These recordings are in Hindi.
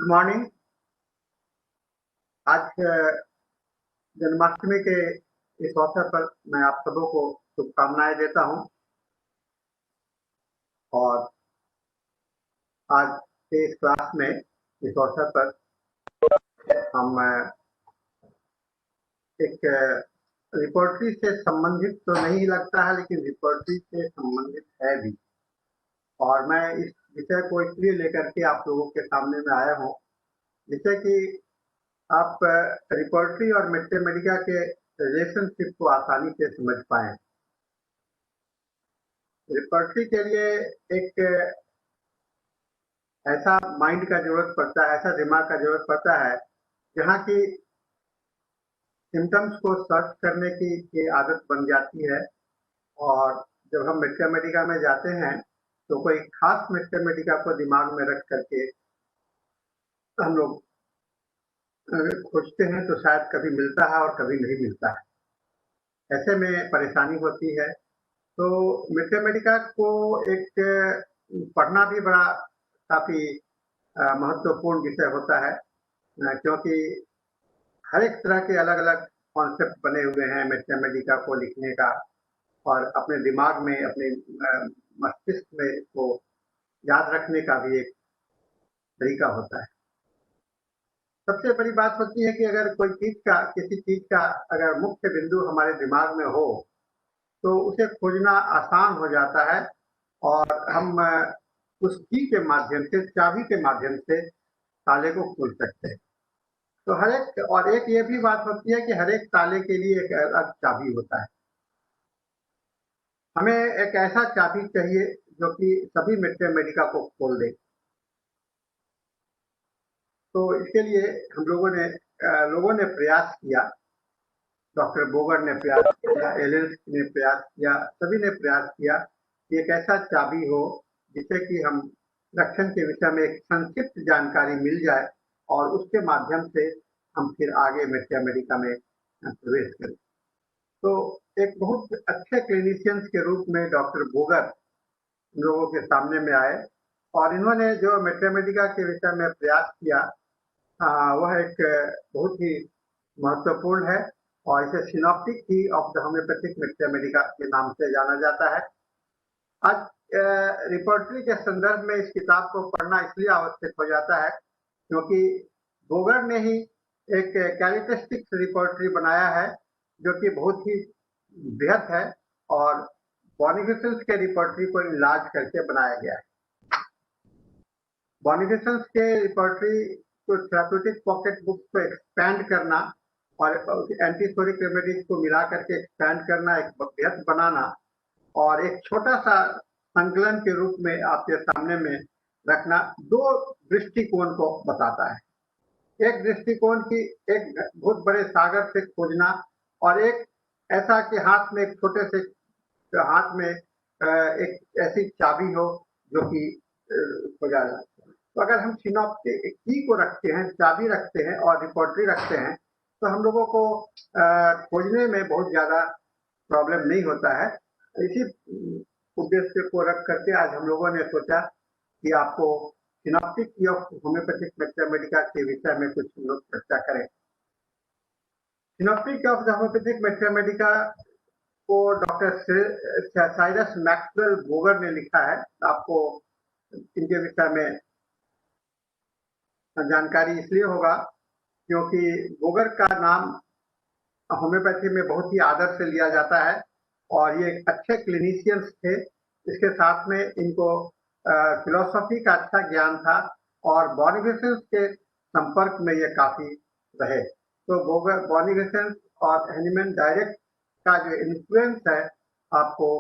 Good morning. आज जन्माष्टमी के इस अवसर पर मैं आप सबों को शुभकामनाएं देता हूं और आज के इस क्लास में इस अवसर पर हम एक रिपोर्टरी से संबंधित तो नहीं लगता है, लेकिन रिपोर्टरी से संबंधित है भी। और मैं इस विषय को इसलिए लेकर के आप लोगों के सामने में आया हूं जिससे कि आप रिपोर्टरी और मैथमेटिका के रिलेशनशिप को आसानी से समझ पाए। रिपोर्टरी के लिए एक ऐसा माइंड का जरूरत पड़ता है, ऐसा दिमाग का जरूरत पड़ता है जहाँ की सिम्टम्स को सर्च करने की आदत बन जाती है। और जब हम मैथमेटिका में जाते हैं तो कोई खास मैथमेटिका को दिमाग में रख करके हम लोग खोजते हैं तो शायद कभी मिलता है और कभी नहीं मिलता है। ऐसे में परेशानी होती है। तो मैथमेटिका को एक पढ़ना भी बड़ा काफी महत्वपूर्ण विषय होता है, क्योंकि हर एक तरह के अलग अलग कॉन्सेप्ट बने हुए हैं मैथमेटिका को लिखने का, और अपने दिमाग में, अपने मस्तिष्क में इसको याद रखने का भी एक तरीका होता है। सबसे बड़ी बात होती है कि अगर कोई किसी चीज का अगर मुख्य बिंदु हमारे दिमाग में हो तो उसे खोजना आसान हो जाता है और हम उस की के माध्यम से, चाबी के माध्यम से ताले को खोल सकते हैं। तो और एक ये भी बात होती है कि हर एक ताले के लिए एक अलग चाबी होता है। हमें एक ऐसा चाबी चाहिए जो कि सभी मैथमेटिका को खोल दे। तो इसके लिए हम लोगों ने प्रयास किया। डॉक्टर बोगर ने प्रयास किया, एलेंस ने प्रयास किया, सभी ने प्रयास किया कि एक ऐसा चाबी हो जिससे कि हम लक्षण के विषय में एक संक्षिप्त जानकारी मिल जाए और उसके माध्यम से हम फिर आगे मैथमेटिका में प्रवेश करें। तो एक बहुत अच्छे क्लिनिशियंस के रूप में डॉक्टर बोगर लोगों के सामने में आए और इन्होंने जो मैथमेटिका के विषय में प्रयास किया वह एक बहुत ही महत्वपूर्ण है और इसे सिनॉप्टिक की ऑफ द होम्योपैथिक मैथमेटिका के नाम से जाना जाता है। आज रिपोर्टरी के संदर्भ में इस किताब को पढ़ना इसलिए आवश्यक हो जाता है क्योंकि बोगर ने ही एक कैरेक्टरिस्टिक्स रिपोर्टरी बनाया है जो कि बहुत ही बृहत है और बॉनिफेसंस के रिपोर्टरी को इनलार्ज करके बनाया गया है। बॉनिफेसंस के रिपोर्टरी को थेराप्यूटिक पॉकेट बुक्स को एक्सपैंड करना और एंटीसोरिक रेमेडीज को मिला करके एक्सपैंड करना, एक बृहत बनाना और एक छोटा सा संकलन के रूप में आपके सामने में रखना दो दृष्टिकोण को बताता है। एक दृष्टिकोण की एक बहुत बड़े सागर से खोजना और एक ऐसा कि हाथ में एक छोटे से हाथ में एक ऐसी चाबी हो जो कि खोजा जाए। तो अगर हम सिनॉप्टिक की को रखते हैं, चाबी रखते हैं और रिपोर्टरी रखते हैं तो हम लोगों को खोजने में बहुत ज्यादा प्रॉब्लम नहीं होता है। इसी उद्देश्य को रख करके आज हम लोगों ने सोचा कि आपको सिनॉप्टिक की ऑफ होम्योपैथिक मैथमेटिका के विषय में कुछ हम लोग चर्चा करें। Synoptic of the homeopathic mathematica को डॉक्टर साइरस मैक्सवेल बोगर ने लिखा है। आपको इनके विषय में जानकारी इसलिए होगा क्योंकि बोगर का नाम होम्योपैथी में बहुत ही आदर से लिया जाता है और ये अच्छे क्लिनिशियंस थे। इसके साथ में इनको फिलोसॉफी का अच्छा ज्ञान था और बॉनिफेसंस के संपर्क में ये काफी रहे। तो बोगर, बॉनिफेसंस और हैनीमैन डायरेक्ट का जो इन्फ्लुएंस है आपको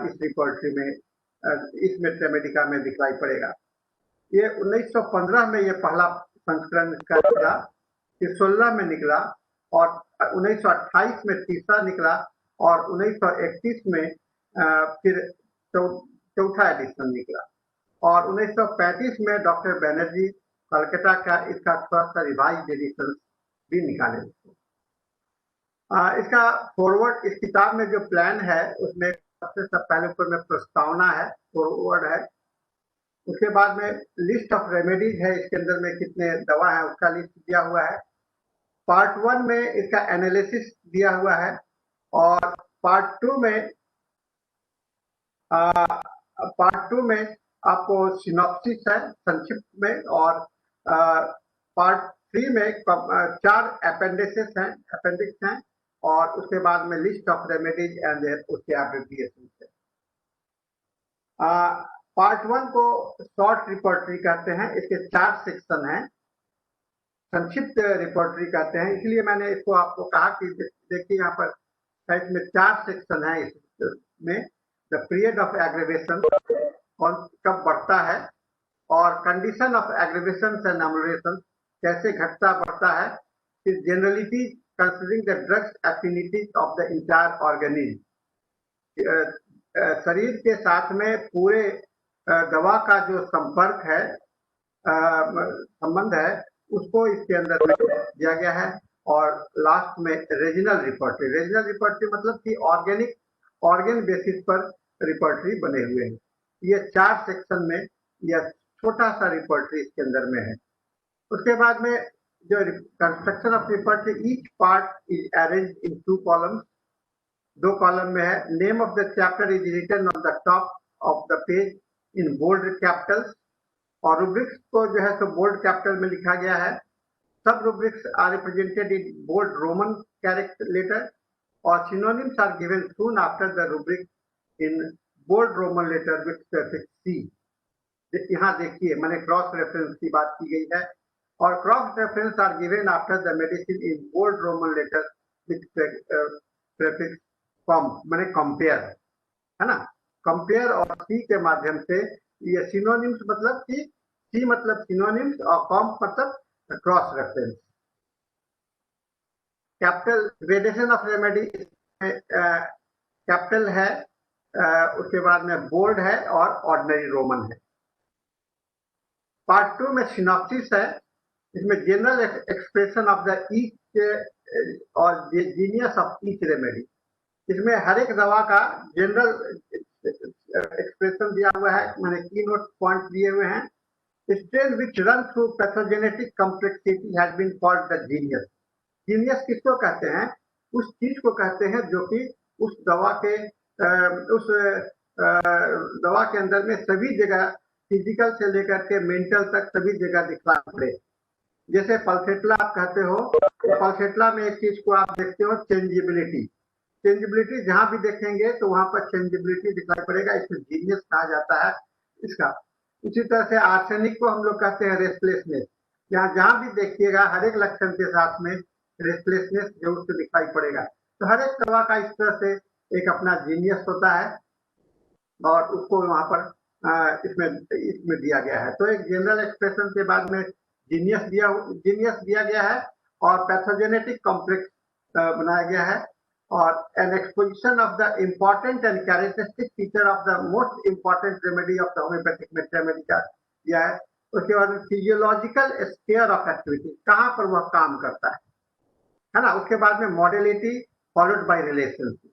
इस रिपोर्टरी में, इस मैथमेटिका में दिखाई पड़ेगा। ये 1915 में ये पहला संस्करण इसका निकला, फिर 16 में निकला और 1928 में तीसरा निकला और 1931 में फिर चौथा एडिशन निकला और 1935 में डॉक्टर बैनर्जी कलकत्ता का इसका थोड़ा सा रिवाइज्ड एडिशन भी निकाले। इसका फॉरवर्ड, इस किताब में जो प्लान है उसमें सबसे पहले ऊपर में प्रस्तावना है, फॉरवर्ड है उसके बाद में लिस्ट ऑफ रेमेडीज है, इसके अंदर में कितने दवा है उसका लिस्ट दिया हुआ है। पार्ट 1 में इसका एनालिसिस दिया हुआ है और पार्ट 2 में आपको सिनॉप्सिस है संक्षिप्त में, और पार्ट 3 में 4 अपेंडिक्स हैं और उसके बाद में लिस्ट ऑफ रेमेडीज एंड उसके एब्रिविएशन है। पार्ट 1 को शॉर्ट रिपोर्टरी कहते हैं, इसके 4 सेक्शन हैं, संक्षिप्त रिपोर्टरी कहते हैं, इसलिए मैंने इसको आपको कहा कि देखिए यहाँ पर इसमें 4 सेक्शन है। इसमें द पीरियड ऑफ एग्रीवेशन, कौन कब बढ़ता है, और कंडीशन ऑफ एग्रीवेशन एंड अम्यूलेशन, कैसे घटता बढ़ता है, फिर generality considering the drugs affinity of the entire organism, शरीर के साथ में पूरे दवा का जो संपर्क है, संबंध है, उसको इसके अंदर दिया गया है। और लास्ट में रीजनल रिपोर्टरी मतलब कि ऑर्गेन बेसिस पर रिपोर्टरी बने हुए हैं। ये 4 सेक्शन में यह छोटा सा रिपोर्टरी इसके अंदर में है। उसके बाद में जो construction of repertory, each part is arrange in 2 columns, 2 column में है। Name of the chapter is written on the top of the page in bold capitals, और रूब्रिक्स को जो है सो बोल्ड कैपिटल में लिखा गया है। Sub rubrics are represented in bold roman character letter, और synonyms are given soon after the rubric in bold roman letter with prefix C. यहाँ देखिए मैंने क्रॉस रेफरेंस की बात की गई है, और cross reference are given after the medicine in bold roman letter with prefix com, मैंने कंपेयर, है ना, कंपेयर और सी के माध्यम से ये सिनोनिम्स मतलब कि सी मतलब सिनोनिम्स और कॉम मतलब cross reference. Capital gradation of remedy, capital है, उसके बाद में बोल्ड है और ऑर्डिनरी रोमन है। पार्ट 2 में सिनॉप्सिस है, इसमें general expression of the each और जीनियस ऑफ ईच रेमेडी, इसमें हर एक दवा का जनरल एक्सप्रेशन दिया हुआ है, मैंने की नोट पॉइंट दिए हुए हैं। Strain which run through pathogenetic complexity has been called the genius. Genius किसको कहते हैं? उस चीज को कहते हैं जो कि उस दवा के दवा के अंदर में सभी जगह, फिजिकल से लेकर के मेंटल तक सभी जगह दिखला पड़े। जैसे पल्सेट्ला आप कहते हो, तो पल्सेट्ला में एक चीज को आप देखते हो, चेंजेबिलिटी जहां भी देखेंगे तो वहां पर चेंजेबिलिटी दिखाई पड़ेगा, इसको जीनियस कहा जाता है इसका। इसी तरह से आर्सेनिक को हम लोग कहते हैं रेस्टलेसनेस, यहाँ जहां भी देखिएगा हर एक लक्षण के साथ में रेस्टलेसनेस जरूर से दिखाई पड़ेगा। तो हर एक दवा का इस तरह से एक अपना जीनियस होता है और उसको वहां पर इसमें दिया गया है। तो एक जनरल एक्सप्रेशन के बाद में जीनियस दिया गया है और पैथोजेनेटिक कॉम्प्लेक्स बनाया गया है, और an exposition of the important and characteristic feature of the most important remedy of the homeopathic remedy का दिया है। उसके बाद फिजियोलॉजिकल स्फीयर ऑफ एक्टिविटी, कहाँ पर वह काम करता है ना। उसके बाद में मॉडलिटी फॉलोड बाय रिलेशनशिप,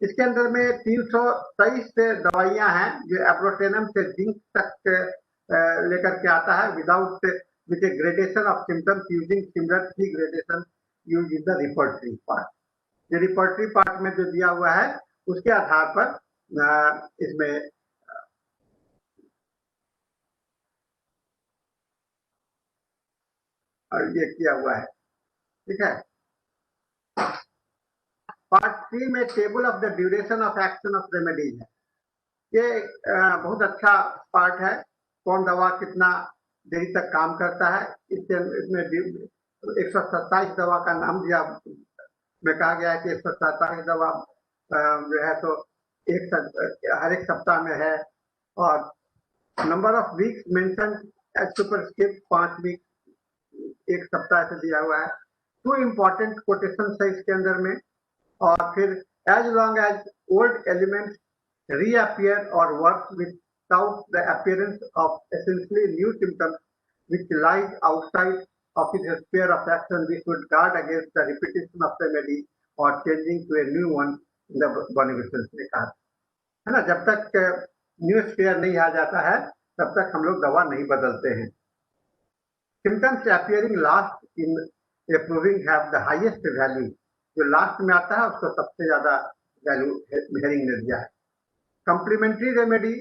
इसके अंदर में 323 से दवाइयां हैं जो एब्रोटेनम से जिंक तक लेकर के आता है, without with gradation of symptoms using similar 3 gradation use in the repertory part. ये रिपोर्टरी पार्ट में जो दिया हुआ है उसके आधार पर इसमें ये किया हुआ है, ठीक है। पार्ट 3 में table of the duration of action of remedies है। ये बहुत अच्छा पार्ट है, कौन दवा कितना देरी तक काम करता है। इसमें 127 दवा का नाम दिया में कहा गया है कि 127 दवा जो है तो हर एक सप्ताह में है, और number of weeks mention as superscript 5 week, एक सप्ताह से दिया हुआ है। 2 इंपॉर्टेंट कोटेशन है इसके अंदर में, और फिर as long as old elements reappear or work without the appearance of essentially new symptoms which lies outside of its sphere of action, we should guard against the repetition of the remedy or changing to a new one in the beneficial ने कहा है ना। जब तक न्यू स्फीयर नहीं आ जाता है तब तक हम लोग दवा नहीं बदलते हैं। Symptoms appearing last in approving have the highest value, जो लास्ट में आता है उसको सबसे ज्यादा वैल्यू हेरिंग ने दिया है। कम्प्लीमेंट्री रेमेडी,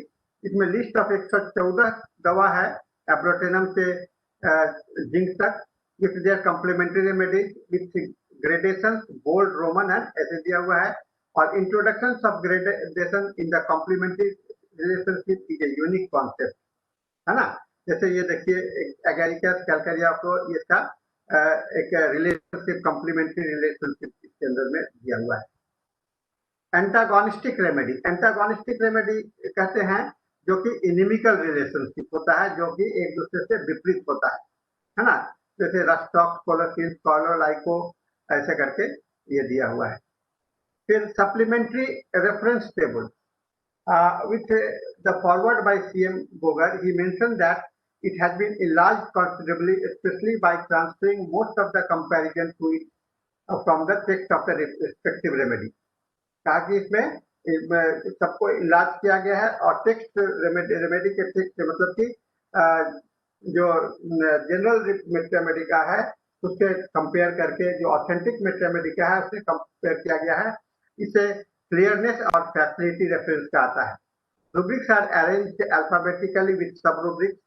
इसमें लिस्ट ऑफ 114 दवा है एब्रोटेनम से जिंक तक। If there complementary remedy with gradation bold roman and ऐसे दिया हुआ है। और introduction of gradation in the complementary relationship is a unique concept, है ना। जैसे ये देखिए एगेरिकस कैलकारिया को इसका एक रिलेशनशिप कॉम्प्लीमेंट्री रिलेशनशिप इसके अंदर में दिया हुआ है। एंटागोनिस्टिक रेमेडी, एंटागोनिस्टिक रेमेडी कहते हैं जो कि इनिमिकल रिलेशनशिप होता है, जो कि एक दूसरे से विपरीत होता है ना। जैसे रस्टॉक्स, कोलोसिन, कोलोलाइको ऐसे करके ये दिया हुआ है। फिर supplementary reference table with the forward by CM Bogar, he mentioned that it has been enlarged considerably, especially by transferring most of the comparison to it from the text of the respective remedy. कहा कि इसमें सबको इलाज किया गया है और टेक्स्ट रेमेडी के टेक्स्ट मतलब कि जो जनरल मेट्रामेडिका है उससे कंपेयर करके जो ऑथेंटिक मेट्रामेडिका है उससे कंपेयर किया गया है। इसे क्लियरनेस और फैसिलिटी रेफरेंस का आता है। Rubrics are arranged alphabetically with sub rubrics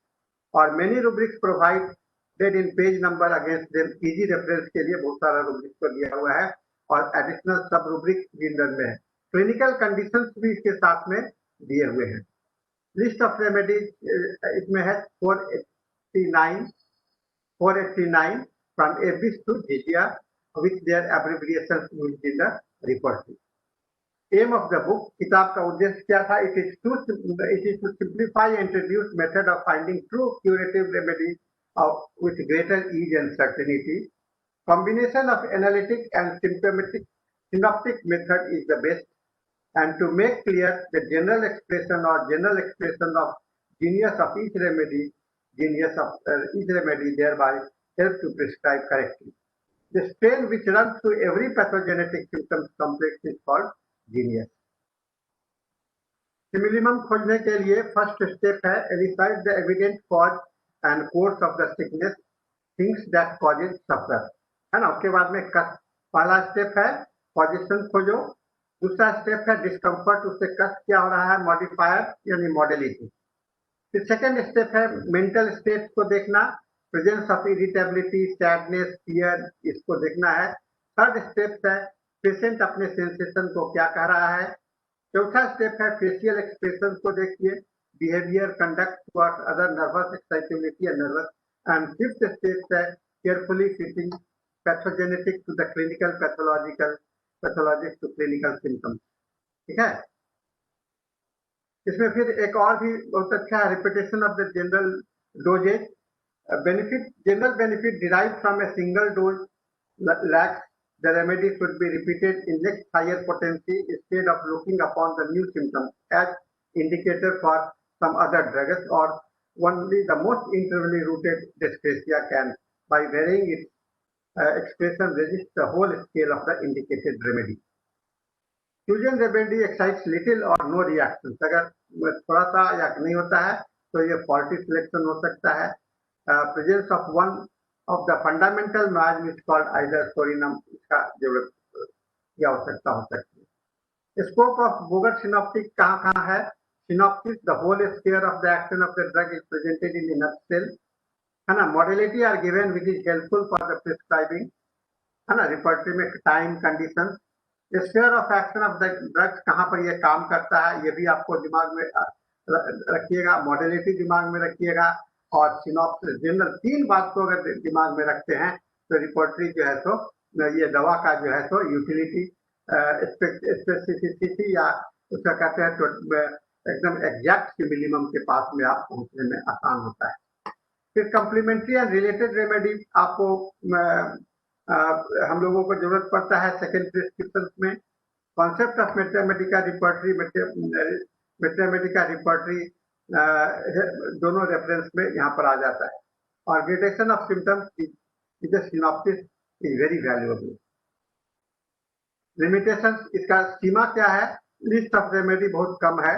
और many rubrics provided in page number against them. Easy reference के लिए बहुत सारा रुब्रिक्स को दिया हुआ है और एडिशनल सब रुब्रिक्स भी अंदर में है। क्लिनिकल कंडीशंस भी इसके साथ में दिए हुए हैं। लिस्ट ऑफ रेमेडीज इसमें है 489 from Abies to Zizia with their abbreviations used in the report. Aim of the book, किताब का उद्देश्य क्या था? It is to simplify and introduce method of finding true curative remedy with greater ease and certainty. Combination of analytic and synoptic method is the best, and to make clear the general expression of genius of each remedy, thereby help to prescribe correctly. The strain which runs through every pathogenetic symptoms complex is called genius. Simillimum खोजने के लिए फर्स्ट स्टेप है elicit the evident cause and course of the sickness, things that causes suffer, है ना। उसके बाद में पहला स्टेप है पोजीशन खोजो, दूसरा स्टेप है डिस्कम्फर्ट, उससे कष्ट क्या हो रहा है, मॉडिफायर यानी मॉडलिटी। फिर सेकेंड स्टेप है मेंटल स्टेट को देखना, presence of irritability, sadness, fear, इसको देखना है। थर्ड स्टेप है पेशेंट अपने सेंसेशन को क्या कह रहा है। चौथा स्टेप है फेशियल एक्सप्रेशन को देखिए, behaviour, conduct towards other, nervous excitability and nervous. And fifth step है carefully fitting pathogenetic to the clinical pathologic to clinical symptoms. ठीक है। इसमें फिर एक और भी बहुत अच्छा है, repetition of the general doses benefit. General benefit derive from a single dose lacks the remedy should be repeated in next higher potency instead of looking upon the new symptoms as indicator for some other drugs, or only the most internally rooted dysphagia can, by varying its expression, resist the whole scale of the indicated remedy. Fusion remedy excites little or no reactions. अगर थोड़ा सा या नहीं होता है तो ये faulty selection हो सकता है। Presence of one of the fundamental noise which called either sorinum, इसका जरूरत की आवश्यकता हो सकती है। Scope of Boger synoptic कहाँ है? Synopsis, the whole sphere of the action of the drug is presented in a nutshell, है ना। Modality are given which is helpful for the prescribing, है ना। Repertory में time, conditions, sphere of action of the drugs, कहाँ पर ये काम करता है ये भी आपको दिमाग में रखिएगा, modality दिमाग में रखिएगा और सिनॉप्सिस। जनरल तीन बात को अगर दिमाग में रखते हैं तो रिपोर्टरी जो है तो ये दवा का जो है तो यूटिलिटी, स्पेसिफिसिटी या उसका कहते हैं तो एकदम एग्जैक्ट सिमिलिमम के पास में आप पहुंचने में आसान होता है। फिर कम्प्लीमेंट्री एंड रिलेटेड रेमेडी आपको हम लोगों को जरूरत पड़ता है सेकेंड प्रिस्क्रिप्शन में। कॉन्सेप्ट ऑफ मेट्रामेडिका रिपोर्टरी दोनों रेफरेंस में यहाँ पर आ जाता है। और gradation of symptoms is a synopsis is very valuable. Limitations, इसका सीमा क्या है? लिस्ट ऑफ रेमेडी बहुत कम है,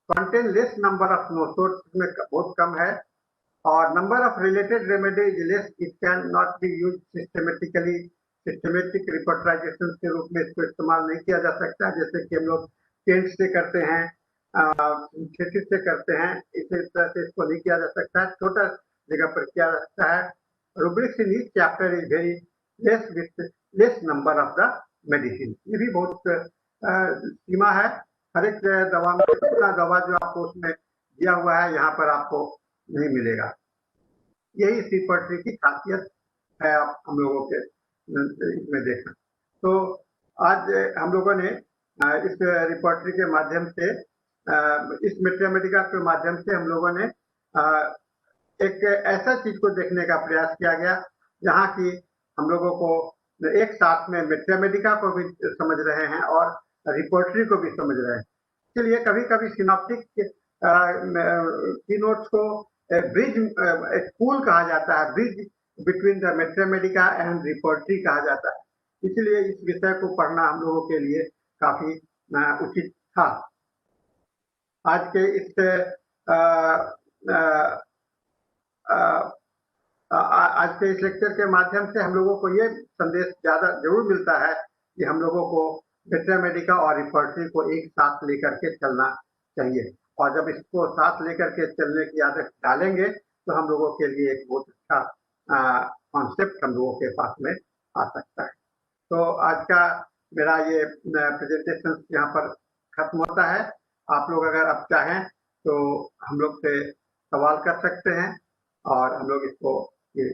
contain less number of nodes, तो इसमें बहुत कम है, और number of related remedy is less, it can not be used systematically, systematic रिपोर्टराइजेशन के रूप में इसको इस्तेमाल नहीं किया जा सकता, जैसे कि हम लोग टेंट से करते हैं, थीसिस से करते हैं, इसी तरह से इसको नहीं किया जा सकता है, छोटा जगह पर किया जा सकता है। Rubrics in each chapter is very less with less number of the medicine, ये भी बहुत सीमा है। हर एक दवा में इतना दवा जो आपको उसमें दिया हुआ है यहाँ पर आपको नहीं मिलेगा। यही इस रिपोर्टरी की खासियत है, आप हम लोगों के इसमें देखना। तो आज हम लोगों ने इस रिपोर्टरी के माध्यम से, इस मैथमेटिका के माध्यम से हम लोगों ने एक ऐसा चीज को देखने का प्रयास किया गया जहाँ की हम लोगों को एक साथ में मैथमेटिका को भी समझ रहे हैं और रिपोर्टरी को भी समझ रहे हैं। इसलिए कभी कभी सिनॉप्टिक की नोट्स को ब्रिज, एक पुल कहा जाता है, bridge between the Mathematica and repertory कहा जाता है। इसलिए इस विषय को पढ़ना हम लोगों के लिए काफी उचित था। आज के इस आज के इस लेक्चर के माध्यम से हम लोगों को ये संदेश ज्यादा जरूर मिलता है कि हम लोगों को मैथमेटिका और रिपोर्टरी को एक साथ लेकर के चलना चाहिए, और जब इसको साथ लेकर के चलने की आदत डालेंगे तो हम लोगों के लिए एक बहुत अच्छा कॉन्सेप्ट हम लोगों के पास में आ सकता है। तो आज का मेरा ये प्रेजेंटेशन यहाँ पर खत्म होता है। आप लोग अगर आप चाहें तो हम लोग से सवाल कर सकते हैं और हम लोग इसको ये